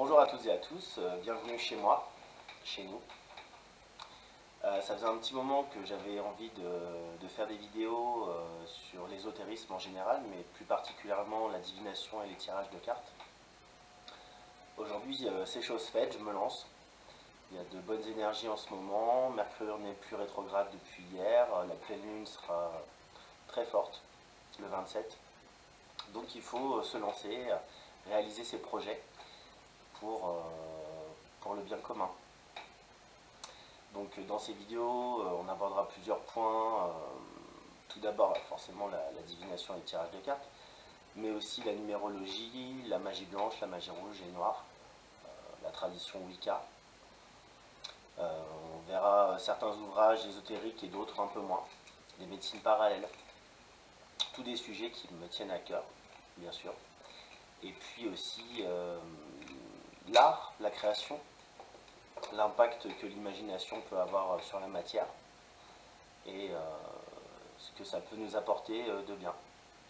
Bonjour à toutes et à tous, bienvenue chez moi, chez nous. Ça faisait un petit moment que j'avais envie de faire des vidéos sur l'ésotérisme en général, mais plus particulièrement la divination et les tirages de cartes. Aujourd'hui, c'est chose faite, je me lance. Il y a de bonnes énergies en ce moment, Mercure n'est plus rétrograde depuis hier, la pleine lune sera très forte le 27. Donc il faut se lancer, réaliser ses projets pour le bien commun. Donc dans ces vidéos, on abordera plusieurs points. Tout d'abord, forcément, la divination et le tirage de cartes, mais aussi la numérologie, la magie blanche, la magie rouge et noire, la tradition Wicca. On verra certains ouvrages ésotériques et d'autres un peu moins, des médecines parallèles. Tous des sujets qui me tiennent à cœur, bien sûr. Et puis aussi l'art, la création, l'impact que l'imagination peut avoir sur la matière et ce que ça peut nous apporter de bien.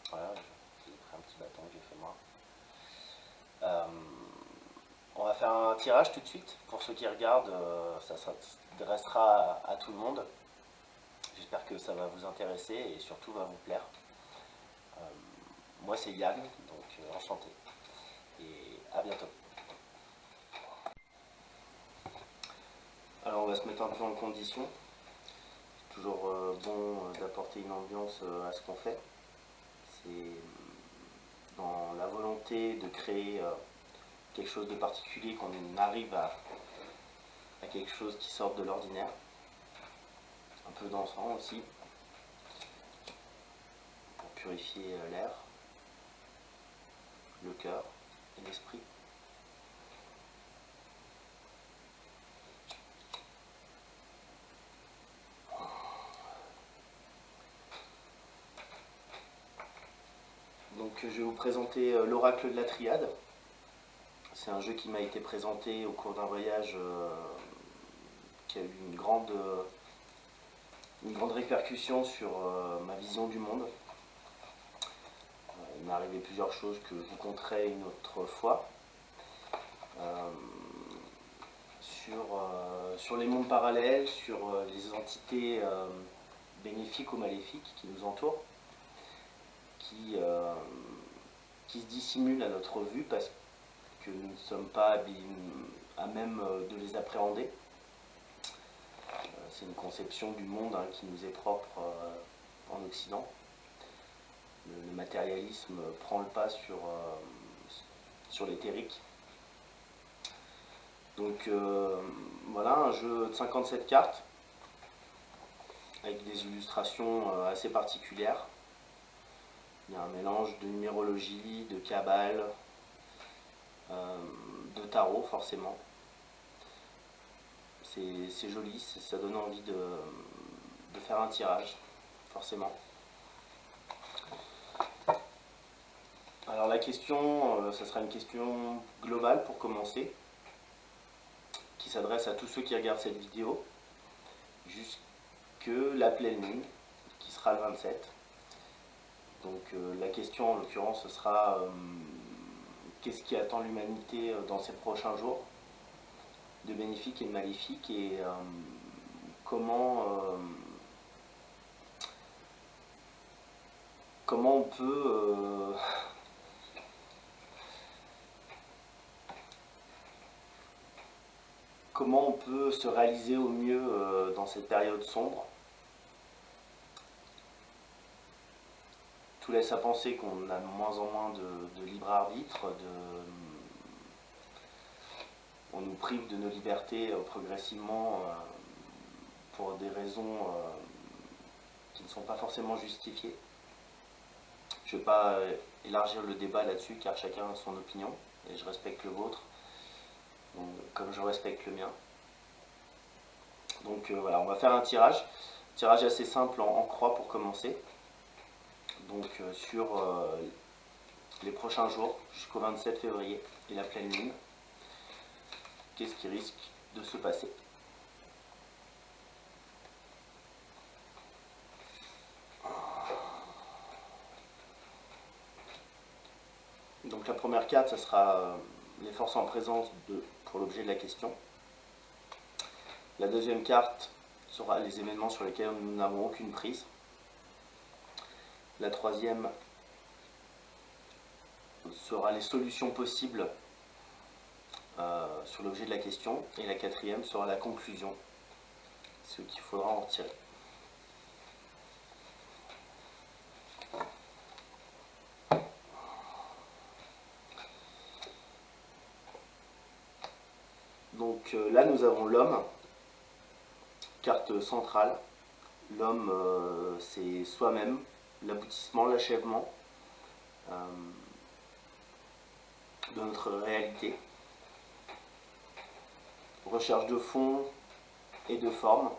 Voilà, j'ai pris un petit bâton que j'ai fait moi. On va faire un tirage tout de suite. Pour ceux qui regardent, ça s'adressera à tout le monde. J'espère que ça va vous intéresser et surtout va vous plaire. Moi c'est Yann, donc enchanté. Et à bientôt. Alors on va se mettre un peu en condition. C'est toujours bon d'apporter une ambiance à ce qu'on fait. C'est dans la volonté de créer quelque chose de particulier qu'on arrive à quelque chose qui sort de l'ordinaire. Un peu d'encens aussi, pour purifier l'air, le cœur et l'esprit. Donc je vais vous présenter l'oracle de la triade. C'est un jeu qui m'a été présenté au cours d'un voyage qui a eu une grande répercussion sur ma vision du monde. Il m'est arrivé plusieurs choses que je vous conterai une autre fois. Sur les mondes parallèles, sur les entités bénéfiques ou maléfiques qui nous entourent, qui se dissimulent à notre vue parce que nous ne sommes pas à même de les appréhender. C'est une conception du monde qui nous est propre en Occident. Le matérialisme prend le pas sur l'éthérique. Donc voilà, un jeu de 57 cartes avec des illustrations assez particulières. Il y a un mélange de numérologie, de cabale, de tarot forcément. C'est joli, ça donne envie de faire un tirage, forcément. Alors la question, ça sera une question globale pour commencer, qui s'adresse à tous ceux qui regardent cette vidéo, jusque la pleine lune, qui sera le 27. Donc la question en l'occurrence ce sera qu'est-ce qui attend l'humanité dans ces prochains jours, de bénéfique et de maléfique, et comment on peut se réaliser au mieux dans cette période sombre. Tout laisse à penser qu'on a de moins en moins de libre arbitre, on nous prive de nos libertés progressivement pour des raisons qui ne sont pas forcément justifiées. Je ne vais pas élargir le débat là-dessus car chacun a son opinion et je respecte le vôtre, donc, comme je respecte le mien. Donc voilà, on va faire un tirage assez simple en croix pour commencer. Donc sur les prochains jours jusqu'au 27 février et la pleine lune, qu'est-ce qui risque de se passer? Donc la première carte, ça sera les forces en présence pour l'objet de la question. La deuxième carte sera les événements sur lesquels nous n'avons aucune prise. La troisième sera les solutions possibles sur l'objet de la question. Et la quatrième sera la conclusion, ce qu'il faudra en retirer. Donc là nous avons l'homme, carte centrale. L'homme c'est soi-même, l'aboutissement, l'achèvement de notre réalité. Recherche de fond et de forme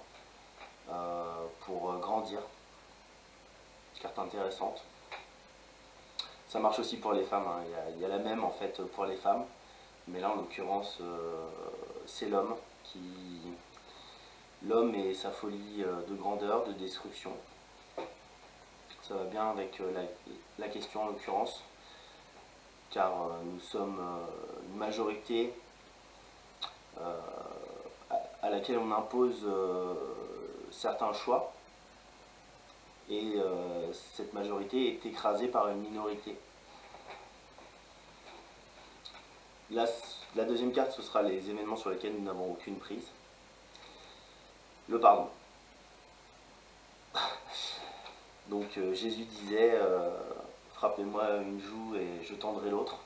pour grandir. Carte intéressante. Ça marche aussi pour les femmes, hein. Il y a la même en fait pour les femmes, mais là en l'occurrence c'est l'homme l'homme et sa folie de grandeur, de destruction. Ça va bien avec la question en l'occurrence, car nous sommes une majorité à laquelle on impose certains choix, et cette majorité est écrasée par une minorité. La deuxième carte, ce sera les événements sur lesquels nous n'avons aucune prise. Le pardon. Donc Jésus disait frappez-moi une joue et je tendrai l'autre.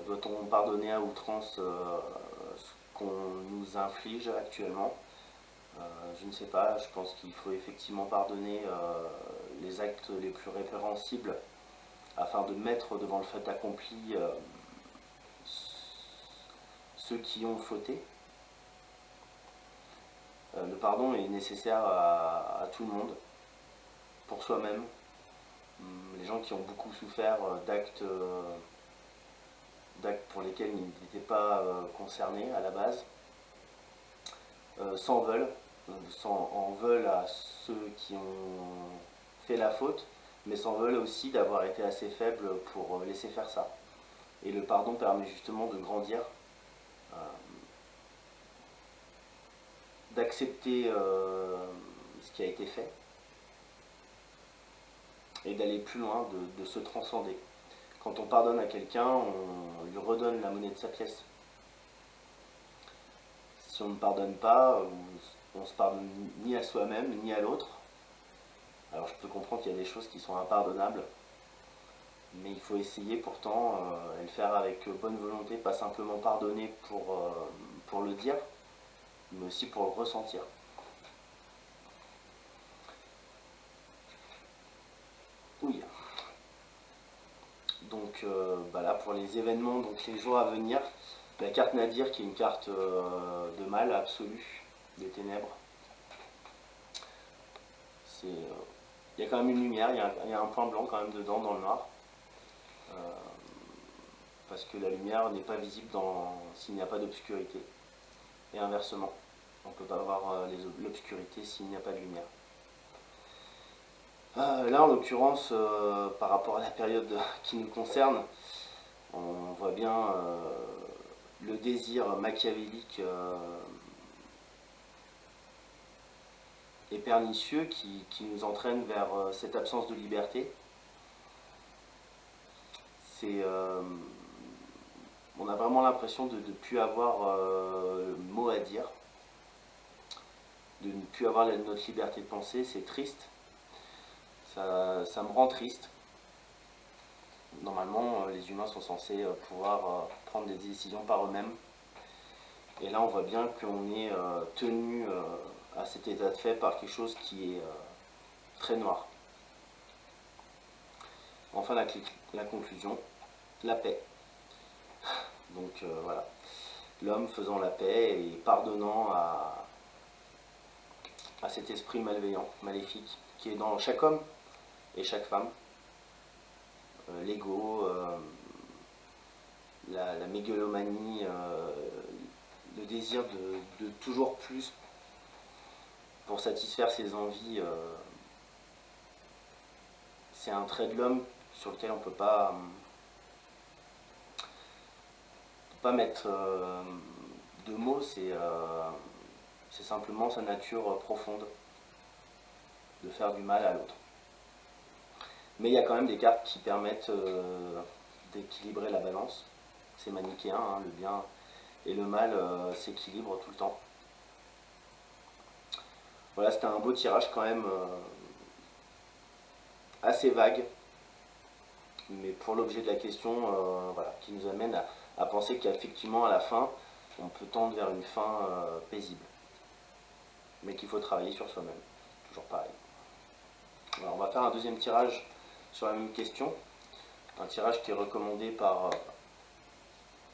Doit-on pardonner à outrance ce qu'on nous inflige actuellement? Je ne sais pas, je pense qu'il faut effectivement pardonner les actes les plus répréhensibles afin de mettre devant le fait accompli ceux qui ont fauté. Le pardon est nécessaire à tout le monde, pour soi-même. Les gens qui ont beaucoup souffert d'actes pour lesquels ils n'étaient pas concernés à la base, s'en veulent, en veulent à ceux qui ont fait la faute, mais s'en veulent aussi d'avoir été assez faibles pour laisser faire ça. Et le pardon permet justement de grandir, d'accepter ce qui a été fait, et d'aller plus loin, de se transcender. Quand on pardonne à quelqu'un, on lui redonne la monnaie de sa pièce. Si on ne pardonne pas, on ne se pardonne ni à soi-même, ni à l'autre. Alors je peux comprendre qu'il y a des choses qui sont impardonnables, mais il faut essayer pourtant et le faire avec bonne volonté, pas simplement pardonner pour le dire, mais aussi pour le ressentir. Oui. Donc là pour les événements, donc les jours à venir, la carte Nadir qui est une carte de mal absolu, des ténèbres. Il y a quand même une lumière, il y a un point blanc quand même dedans dans le noir. Parce que la lumière n'est pas visible s'il n'y a pas d'obscurité. Et inversement, on ne peut pas voir l'obscurité s'il n'y a pas de lumière. Là en l'occurrence, par rapport à la période qui nous concerne, on voit bien le désir machiavélique et pernicieux qui nous entraîne vers cette absence de liberté. On a vraiment l'impression de ne plus avoir le mot à dire, de ne plus avoir notre liberté de penser. C'est triste, ça me rend triste. Normalement, les humains sont censés pouvoir prendre des décisions par eux-mêmes. Et là, on voit bien qu'on est tenu à cet état de fait par quelque chose qui est très noir. Enfin, la conclusion, la paix. Donc voilà, l'homme faisant la paix et pardonnant à cet esprit malveillant, maléfique, qui est dans chaque homme et chaque femme. L'ego, la mégalomanie, le désir de toujours plus pour satisfaire ses envies, c'est un trait de l'homme sur lequel on ne peut pas pas mettre de mots, c'est simplement sa nature profonde de faire du mal à l'autre. Mais il y a quand même des cartes qui permettent d'équilibrer la balance. C'est manichéen, hein, le bien et le mal s'équilibrent tout le temps. Voilà, c'était un beau tirage quand même assez vague, mais pour l'objet de la question, voilà, qui nous amène à penser qu'effectivement à la fin, on peut tendre vers une fin paisible, mais qu'il faut travailler sur soi-même, toujours pareil. Alors, on va faire un deuxième tirage sur la même question, un tirage qui est recommandé par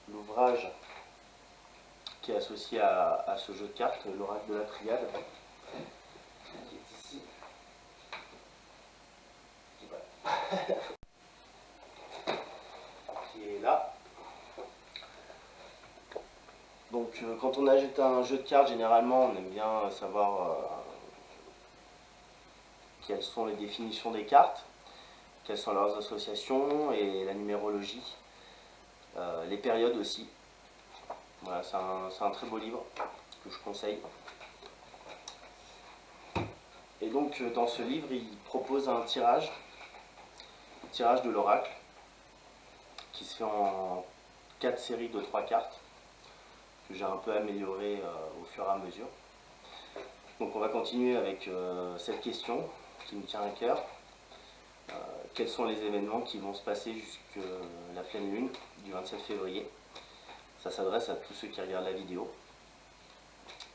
l'ouvrage qui est associé à ce jeu de cartes, l'Oracle de la Triade, qui est ici. Qui est là. Donc quand on achète un jeu de cartes, généralement on aime bien savoir quelles sont les définitions des cartes, quelles sont leurs associations et la numérologie, les périodes aussi. Voilà, c'est un très beau livre que je conseille. Et donc dans ce livre, il propose un tirage de l'oracle, qui se fait en 4 séries de 3 cartes, que j'ai un peu amélioré au fur et à mesure. Donc on va continuer avec cette question qui nous tient à cœur. Quels sont les événements qui vont se passer jusqu'à la pleine lune du 27 février? Ça s'adresse à tous ceux qui regardent la vidéo.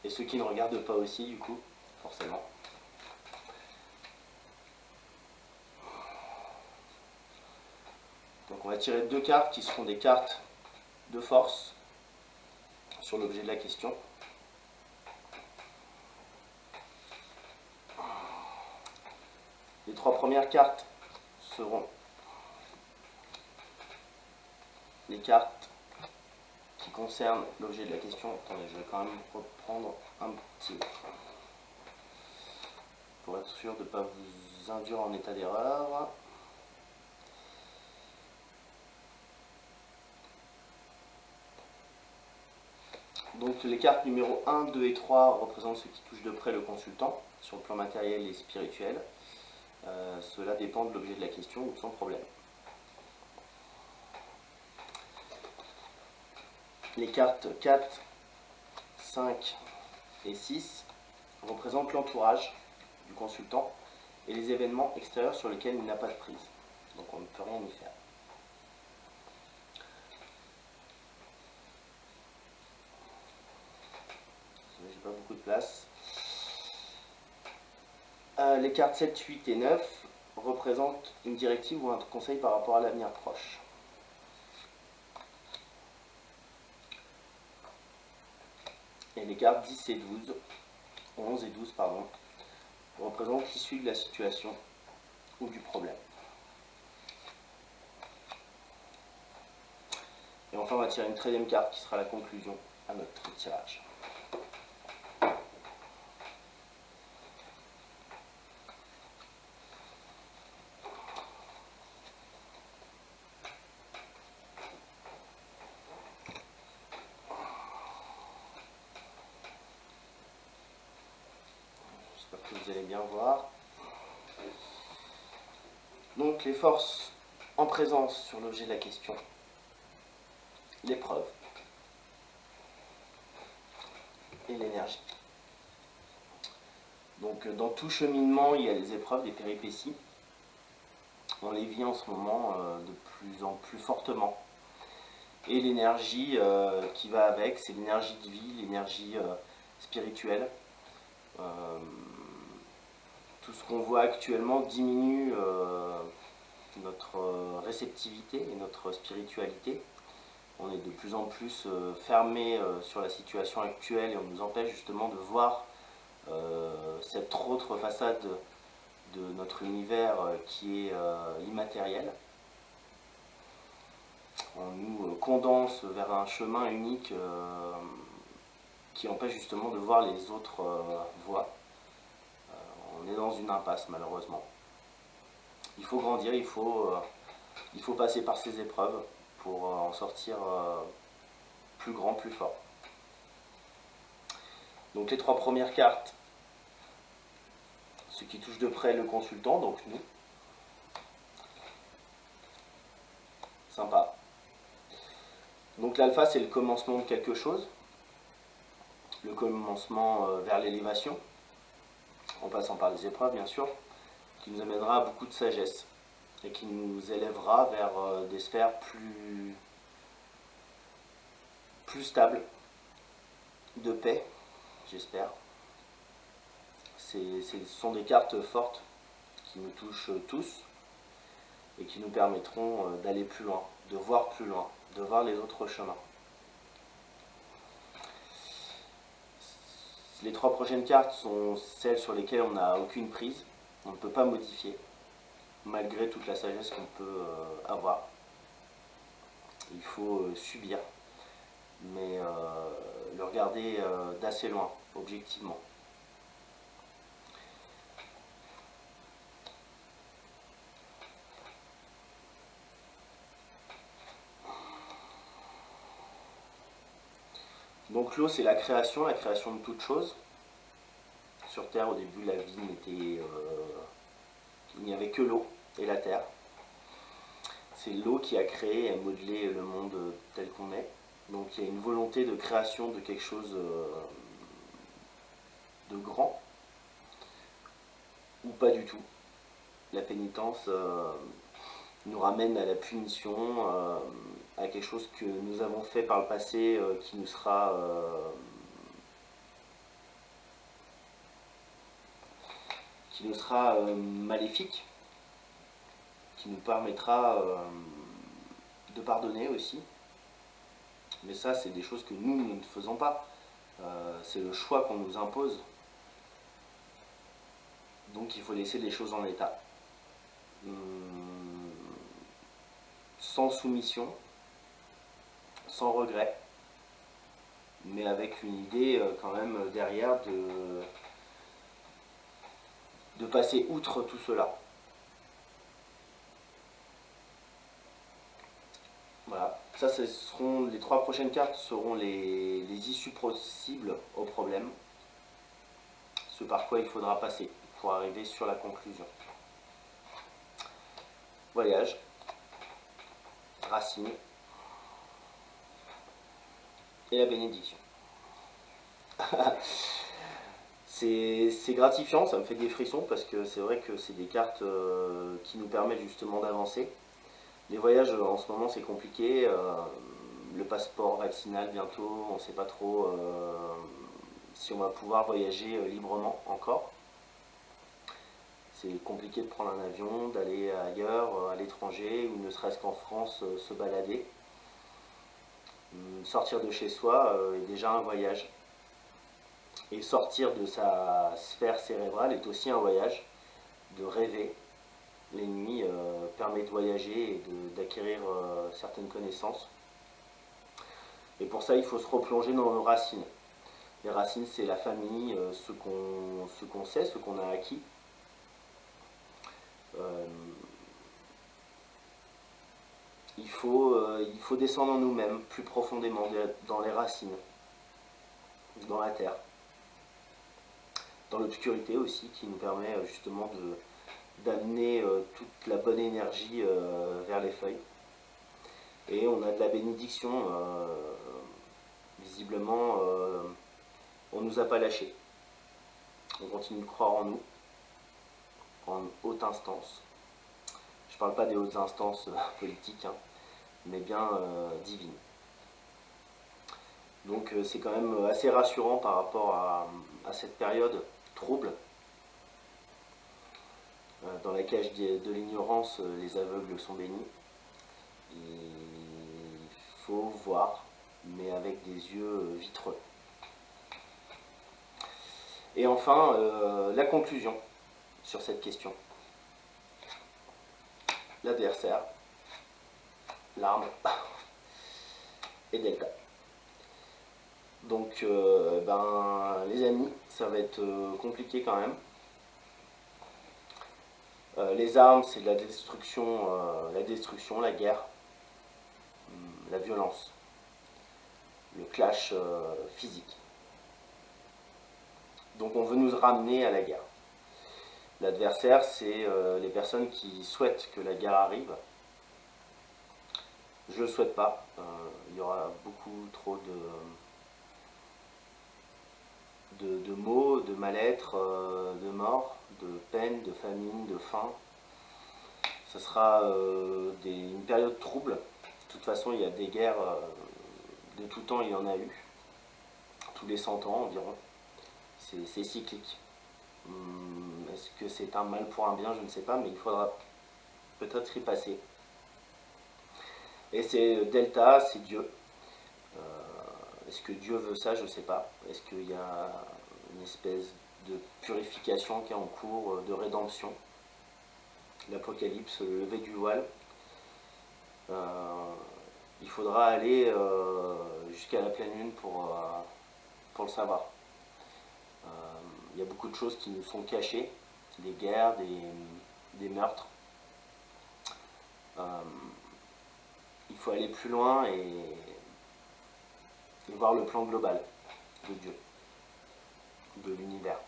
Et ceux qui ne regardent pas aussi, du coup, forcément. Donc on va tirer 2 cartes qui seront des cartes de force sur l'objet de la question. Les 3 premières cartes seront les cartes qui concernent l'objet de la question. Attendez, je vais quand même reprendre un petit pour être sûr de ne pas vous induire en état d'erreur. Donc les cartes numéro 1, 2 et 3 représentent ceux qui touchent de près le consultant sur le plan matériel et spirituel. Cela dépend de l'objet de la question ou de son problème. Les cartes 4, 5 et 6 représentent l'entourage du consultant et les événements extérieurs sur lesquels il n'a pas de prise. Donc on ne peut rien y faire. J'ai pas beaucoup de place. Les cartes 7, 8 et 9 représentent une directive ou un conseil par rapport à l'avenir proche. Et les cartes 10 et 12, 11 et 12 pardon, représentent l'issue de la situation ou du problème. Et enfin on va tirer une 13e carte qui sera la conclusion à notre tirage. J'espère que vous allez bien voir. Donc les forces en présence sur l'objet de la question, l'épreuve et l'énergie. Donc dans tout cheminement, il y a des épreuves, des péripéties. On les vit en ce moment de plus en plus fortement. Et l'énergie qui va avec, c'est l'énergie de vie, l'énergie spirituelle. Tout ce qu'on voit actuellement diminue notre réceptivité et notre spiritualité. On est de plus en plus fermé sur la situation actuelle et on nous empêche justement de voir cette autre façade de notre univers qui est immatériel. On nous condense vers un chemin unique qui empêche justement de voir les autres voies. On est dans une impasse malheureusement. Il faut grandir, il faut passer par ces épreuves pour en sortir plus grand, plus fort. Donc les 3 premières cartes, ce qui touche de près le consultant, donc nous. Sympa. Donc l'alpha, c'est le commencement de quelque chose, le commencement vers l'élévation, en passant par les épreuves bien sûr, qui nous amènera à beaucoup de sagesse et qui nous élèvera vers des sphères plus stables, de paix, j'espère. Ce sont des cartes fortes qui nous touchent tous et qui nous permettront d'aller plus loin, de voir les autres chemins. Les 3 prochaines cartes sont celles sur lesquelles on n'a aucune prise, on ne peut pas modifier, malgré toute la sagesse qu'on peut avoir. Il faut subir, mais le regarder d'assez loin, objectivement. Donc l'eau, c'est la création de toute chose. Sur Terre, au début, la vie n'était... il n'y avait que l'eau et la Terre. C'est l'eau qui a créé et modelé le monde tel qu'on est. Donc il y a une volonté de création de quelque chose de grand, ou pas du tout. La pénitence nous ramène à la punition, à quelque chose que nous avons fait par le passé qui nous sera maléfique, qui nous permettra de pardonner aussi. Mais ça, c'est des choses que nous ne faisons pas. C'est le choix qu'on nous impose. Donc il faut laisser les choses en état. Sans soumission, sans regret, mais avec une idée quand même derrière de passer outre tout cela. Voilà, ça ce seront les 3 prochaines cartes seront les issues possibles au problème, ce par quoi il faudra passer pour arriver sur la conclusion. Voyage, racine et la bénédiction. C'est gratifiant, ça me fait des frissons parce que c'est vrai que c'est des cartes qui nous permettent justement d'avancer. Les voyages en ce moment c'est compliqué, le passeport vaccinal bientôt, on ne sait pas trop si on va pouvoir voyager librement encore. C'est compliqué de prendre un avion, d'aller ailleurs, à l'étranger, ou ne serait-ce qu'en France, se balader. Sortir de chez soi est déjà un voyage. Et sortir de sa sphère cérébrale est aussi un voyage. De rêver les nuits permet de voyager et d'acquérir certaines connaissances. Et pour ça, il faut se replonger dans nos racines. Les racines, c'est la famille, ce qu'on sait, ce qu'on a acquis. Il faut descendre en nous-mêmes, plus profondément, dans les racines, dans la terre, dans l'obscurité aussi, qui nous permet justement d'amener toute la bonne énergie vers les feuilles. Et on a de la bénédiction, visiblement, on ne nous a pas lâchés. On continue de croire en nous, en haute instance. Je ne parle pas des hautes instances politiques, hein, mais bien divines. Donc c'est quand même assez rassurant par rapport à cette période trouble, dans la cage de l'ignorance, les aveugles sont bénis. Il faut voir, mais avec des yeux vitreux. Et enfin, la conclusion sur cette question. L'adversaire, l'arme et delta. Donc, les amis, ça va être compliqué quand même. Les armes, c'est la destruction, la guerre, la violence. le clash physique. Donc on veut nous ramener à la guerre. L'adversaire, c'est les personnes qui souhaitent que la guerre arrive. Je ne le souhaite pas. Il y aura beaucoup trop de maux, de mal-être, de mort, de peine, de famine, de faim. Ce sera une période trouble. De toute façon, il y a des guerres de tout temps, il y en a eu. Tous les 100 ans environ. C'est cyclique. Est-ce que c'est un mal pour un bien? Je ne sais pas, mais il faudra peut-être y passer. Et c'est Delta, c'est Dieu. Est-ce que Dieu veut ça? Je ne sais pas. Est-ce qu'il y a une espèce de purification qui est en cours, de rédemption? L'Apocalypse, le lever du voile. Il faudra aller jusqu'à la pleine lune pour le savoir. Il y a beaucoup de choses qui nous sont cachées, des guerres, des meurtres. Il faut aller plus loin et voir le plan global de Dieu, de l'univers.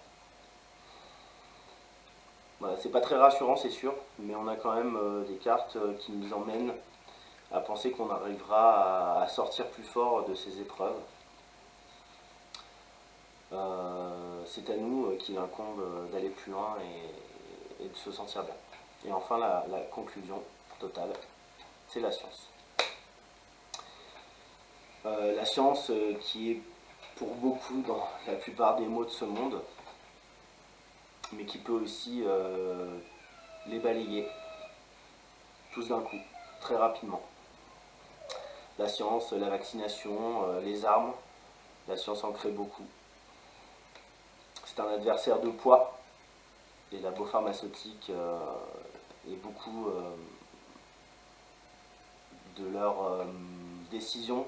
Voilà, c'est pas très rassurant, c'est sûr, mais on a quand même des cartes qui nous emmènent à penser qu'on arrivera à sortir plus fort de ces épreuves. C'est à nous qu'il incombe d'aller plus loin et de se sentir bien. Et enfin, la conclusion totale, c'est la science. La science qui est pour beaucoup dans la plupart des maux de ce monde, mais qui peut aussi les balayer tous d'un coup, très rapidement. La science, la vaccination, les armes, la science en crée beaucoup. C'est un adversaire de poids. Les labos pharmaceutiques et beaucoup de leurs décisions,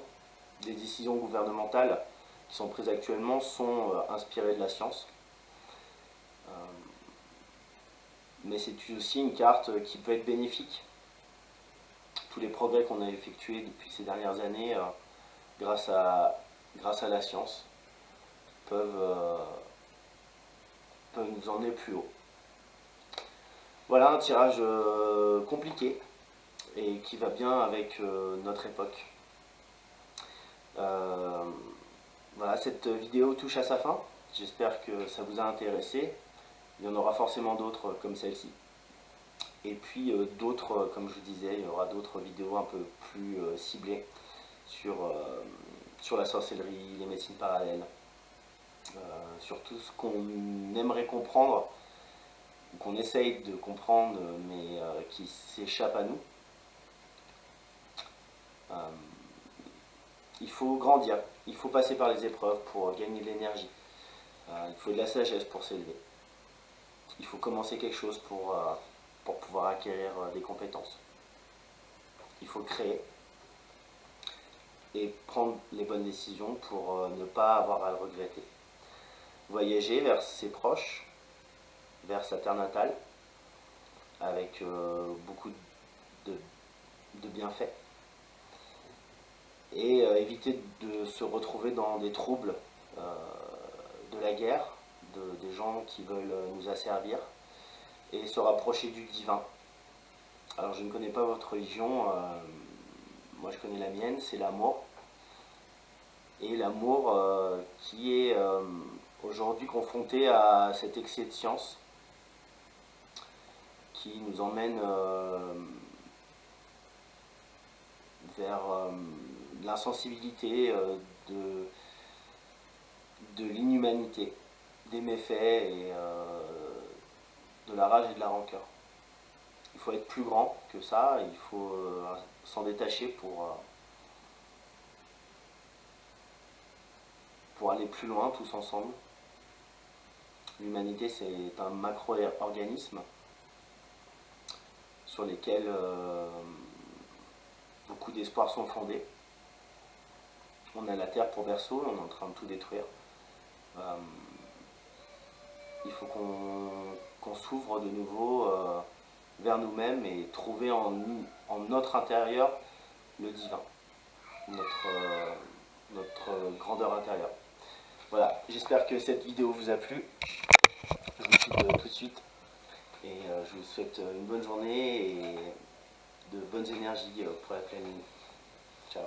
des décisions gouvernementales qui sont prises actuellement sont inspirées de la science. Mais c'est aussi une carte qui peut être bénéfique. Tous les progrès qu'on a effectués depuis ces dernières années grâce à la science peuvent nous emmener plus haut. Voilà un tirage compliqué et qui va bien avec notre époque. Voilà, cette vidéo touche à sa fin. J'espère que ça vous a intéressé. Il y en aura forcément d'autres comme celle-ci. Et puis d'autres, comme je vous disais, il y aura d'autres vidéos un peu plus ciblées sur la sorcellerie, les médecines parallèles, sur tout ce qu'on aimerait comprendre, qu'on essaye de comprendre, mais qui s'échappe à nous. Il faut grandir, il faut passer par les épreuves pour gagner de l'énergie. Il faut de la sagesse pour s'élever. Il faut commencer quelque chose pour pouvoir acquérir des compétences. Il faut créer et prendre les bonnes décisions pour ne pas avoir à le regretter. Voyager vers ses proches, vers sa terre natale, avec beaucoup de bienfaits. Et éviter de se retrouver dans des troubles de la guerre, des gens qui veulent nous asservir, et se rapprocher du divin. Alors je ne connais pas votre religion, moi je connais la mienne, c'est l'amour. Et l'amour qui est aujourd'hui confronté à cet excès de science qui nous emmène vers l'insensibilité, de l'inhumanité, des méfaits et de la rage et de la rancœur. Il faut être plus grand que ça, il faut s'en détacher pour aller plus loin tous ensemble. L'humanité, c'est un macro-organisme sur lesquels beaucoup d'espoirs sont fondés. On a la Terre pour berceau, on est en train de tout détruire. Il faut qu'on s'ouvre de nouveau vers nous-mêmes et trouver en notre intérieur le divin, notre grandeur intérieure. Voilà, j'espère que cette vidéo vous a plu. Je vous quitte tout de suite et je vous souhaite une bonne journée et de bonnes énergies pour la pleine lune. Ciao.